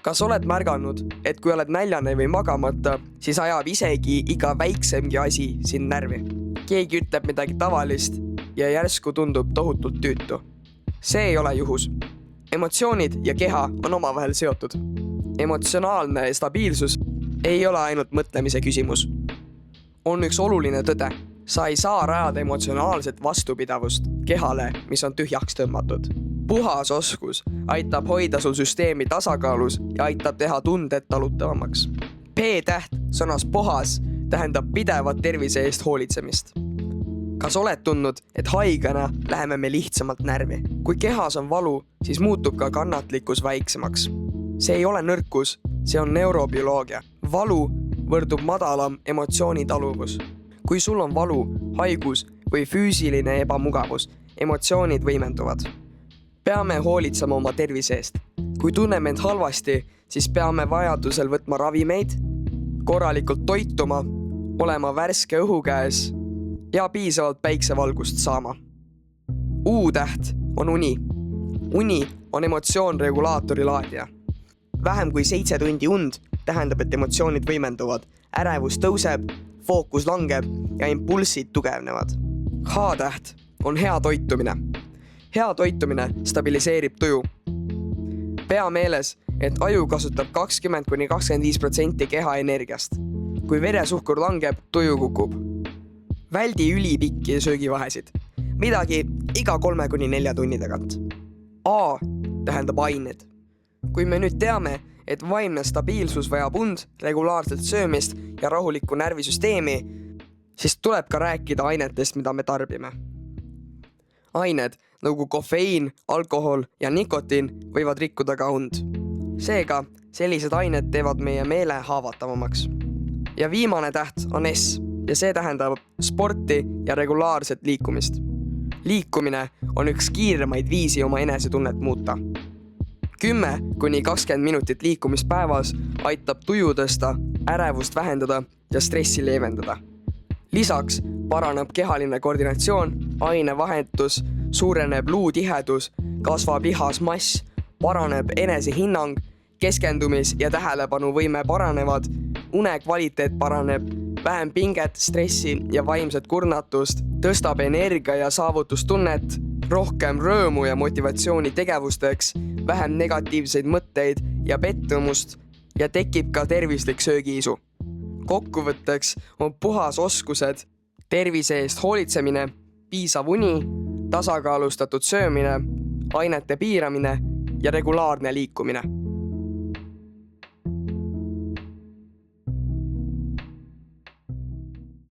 Kas oled märganud, et kui oled näljane või magamata, siis ajab isegi iga väiksemgi asi sind närvi? Keegi ütleb midagi tavalist ja järsku tundub tohutult tüütu. See ei ole juhus. Emotsioonid ja keha on omavahel seotud. Emotsionaalne stabiilsus ei ole ainult mõtlemise küsimus. On üks oluline tõde. Sa ei saa rajada emotsionaalset vastupidavust kehale, mis on tühjaks tõmmatud. Puhas oskus aitab hoida sul süsteemi tasakaalus ja aitab teha tunded talutavamaks. P-täht sõnas puhas tähendab pidevat tervise eest hoolitsemist. Kas oled tundnud, et haigena läheme me lihtsamalt närvi? Kui kehas on valu, siis muutub ka kannatlikkus väiksemaks. See ei ole nõrkus, see on neurobioloogia. Valu võrdub madalam emotsioonitaluvus. Kui sul on valu, haigus või füüsiline ebamugavus, emotsioonid võimenduvad. Peame hoolitsema oma tervise eest. Kui tunneme end halvasti, siis peame vajadusel võtma ravimeid, korralikult toituma, olema värske õhu käes ja piisavalt päiksevalgust saama. U-täht on uni. Uni on emotsioonregulaatori laadija. Vähem kui 7 tundi und tähendab, et emotsioonid võimenduvad, ärevus tõuseb, fookus langeb ja impulsid tugevnevad. H-täht on hea toitumine. Hea toitumine stabiliseerib tuju. Pea meeles, et aju kasutab 20–25% keha energiast. Kui veresuhkur langeb, tuju kukub. Väldi ülipikki söögivahesid. Midagi iga 3–4 tunni tagant. A tähendab ained. Kui me nüüd teame, et vaimne stabiilsus vajab und, regulaarselt söömist ja rahulikku närvisüsteemi, siis tuleb ka rääkida ainetest, mida me tarbime. Ained nagu kofeiin, alkohol ja nikotiin võivad rikkuda ka und. Seega, sellised ained teevad meie meele haavatavamaks. Ja viimane täht on S ja see tähendab sporti ja regulaarset liikumist. Liikumine on üks kiiremaid viisi oma enesetunnet muuta. 10–20 minutit liikumist päevas aitab tuju tõsta, ärevust vähendada ja stressi leevendada. Lisaks paraneb kehaline koordinatsioon, ainevahetus, suureneb luutihedus, kasvab lihasmass, paraneb enesehinnang, keskendumis- ja tähelepanuvõime paranevad, unekvaliteet paraneb, vähem pinget, stressi ja vaimset kurnatust, tõstab energia ja saavutustunnet, rohkem rõõmu ja motivatsiooni tegevusteks, vähem negatiivseid mõtteid ja pettumust ja tekib ka tervislik söögiisu. Kokkuvõtteks on puhas oskused, tervise eest hoolitsemine, piisav uni, tasakaalustatud söömine, ainete piiramine ja regulaarne liikumine.